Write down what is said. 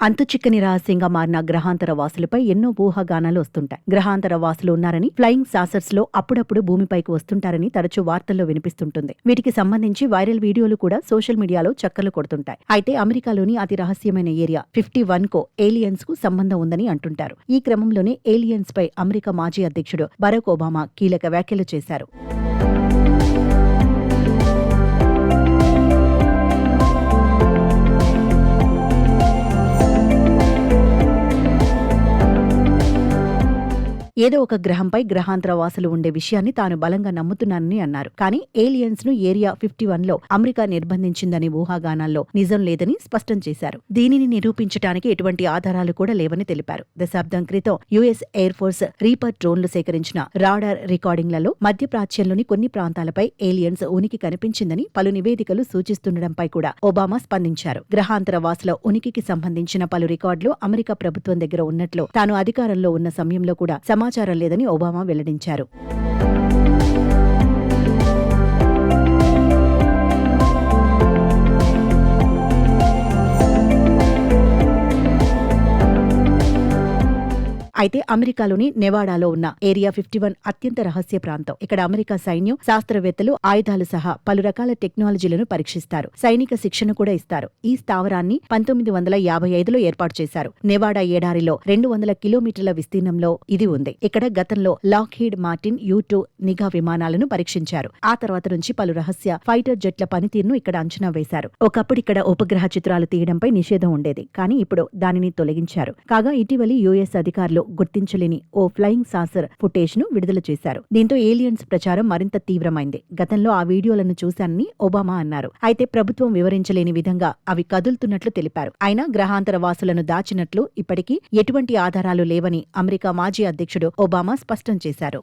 అంతుచిక్కని రహస్యంగా మారిన గ్రహాంతర వాసులపై ఎన్నో ఊహాగానాలు వస్తుంటాయి. గ్రహాంతర వాసులు ఉన్నారని, ఫ్లయింగ్ సాసర్స్ లో అప్పుడప్పుడు భూమిపైకి వస్తుంటారని తరచూ వార్తల్లో వినిపిస్తుంటుంది. వీటికి సంబంధించి వైరల్ వీడియోలు కూడా సోషల్ మీడియాలో చక్కర్లు కొడుతుంటాయి. అయితే అమెరికాలోని అతి రహస్యమైన ఏరియా 51 కో ఏలియన్స్ కు సంబంధం ఉందని అంటుంటారు. ఈ క్రమంలోనే ఏలియన్స్ పై అమెరికా మాజీ అధ్యక్షుడు బరాక్ ఒబామా కీలక వ్యాఖ్యలు చేశారు. ఏదో ఒక గ్రహంపై గ్రహాంతర వాసులు ఉండే విషయాన్ని తాను బలంగా నమ్ముతున్నానని అన్నారు. కానీ ఏలియన్స్ ను ఏరియా 51 లో అమెరికా నిర్బంధించిందని ఊహాగానాల్లో నిజం లేదని స్పష్టం చేశారు. దీనిని నిరూపించడానికి ఎటువంటి ఆధారాలు కూడా లేవని తెలిపారు. దశాబ్దం క్రితం యుఎస్ ఎయిర్ ఫోర్స్ రీపర్ డ్రోన్లు సేకరించిన రాడార్ రికార్డింగ్లలో మధ్యప్రాచ్యంలోని కొన్ని ప్రాంతాలపై ఏలియన్స్ ఉనికి కనిపించిందని పలు నివేదికలు సూచిస్తుండటంపై కూడా ఒబామా స్పందించారు. గ్రహాంతర వాసుల ఉనికికి సంబంధించిన పలు రికార్డులు అమెరికా ప్రభుత్వం దగ్గర ఉన్నట్లు తాను అధికారంలో ఉన్న సమయంలో కూడా సమాచారం లేదని ఒబామా వెల్లడించారు. అయితే అమెరికాలోని నెవాడాలో ఉన్న ఏరియా 51 అత్యంత రహస్య ప్రాంతం. ఇక్కడ అమెరికా సైన్యం, శాస్త్రవేత్తలు, ఆయుధాలు సహా పలు రకాల టెక్నాలజీలను పరీక్షిస్తారు. సైనిక శిక్షణ కూడా ఇస్తారు. ఈ స్థావరాన్ని 1955లో ఏర్పాటు చేశారు. నెవాడా ఎడారిలో 200 కిలోమీటర్ల విస్తీర్ణంలో ఇది ఉంది. ఇక్కడ గతంలో లాక్హీడ్ మార్టిన్ U-2 నిఘా విమానాలను పరీక్షించారు. ఆ తర్వాత నుంచి పలు రహస్య ఫైటర్ జెట్ల పనితీరును ఇక్కడ అంచనా వేశారు. ఒకప్పుడు ఇక్కడ ఉపగ్రహ చిత్రాలు తీయడంపై నిషేధం ఉండేది. కానీ ఇప్పుడు దానిని తొలగించారు. కాగా ఇటీవలి యుఎస్ అధికారులు గుర్తించలేని ఓ ఫ్లయింగ్ సాసర్ ఫుటేజ్ ను విడుదల చేశారు. దీంతో ఏలియన్స్ ప్రచారం మరింత తీవ్రమైంది. గతంలో ఆ వీడియోలను చూశానని ఒబామా అన్నారు. అయితే ప్రభుత్వం వివరించలేని విధంగా అవి కదులుతున్నట్లు తెలిపారు. అయినా గ్రహాంతర వాసులను దాచినట్లు ఇప్పటికీ ఎటువంటి ఆధారాలు లేవని అమెరికా మాజీ అధ్యక్షుడు ఒబామా స్పష్టం చేశారు.